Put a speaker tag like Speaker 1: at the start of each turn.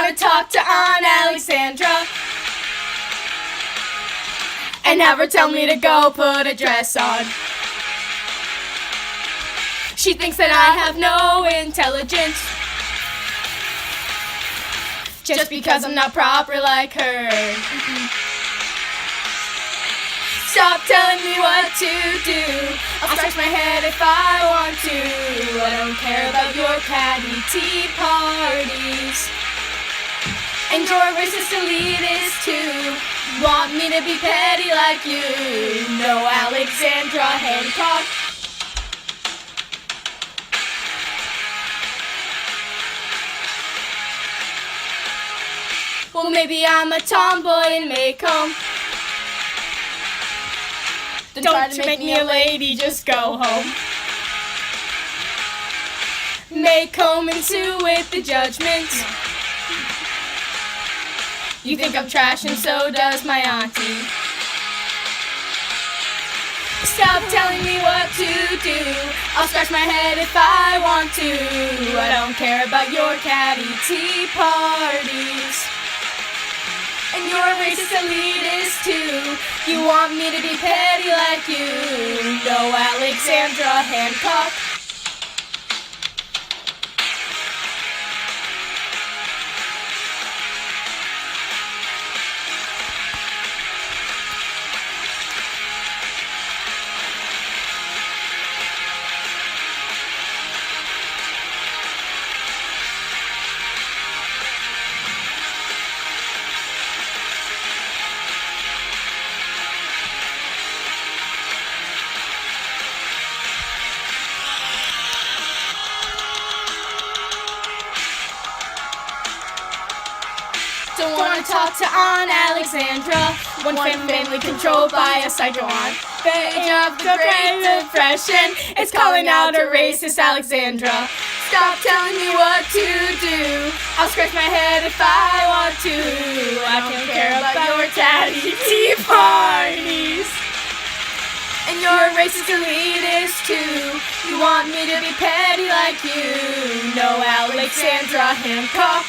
Speaker 1: wanna talk to Aunt Alexandra and have her tell me to go put a dress on. She thinks that I have no intelligence just because I'm not proper like her. Stop telling me what to do. I'll scratch my head if I want to. I don't care about your catty tea parties and your racist elitist too. Want me to be petty like you? No, Alexandra Hancock. Well, maybe I'm a tomboy in Maycomb. Don't you make me a lady, just go home. Maycomb and Sue with the judgment. You think I'm trash and so does my auntie. Stop telling me what to do. I'll scratch my head if I want to. I don't care about your catty tea parties and you're a racist elitist too. You want me to be petty like you? No, Alexandra Hancock. Don't wanna talk to Aunt Alexandra, one family controlled by a psycho aunt. Page of the Great Depression, it's calling out a racist Alexandra. Stop telling me what to do. I'll scratch my head if I want to. I don't care about your catty tea parties and you're a racist elitist too. You want me to be petty like you? No, Alexandra Hancock.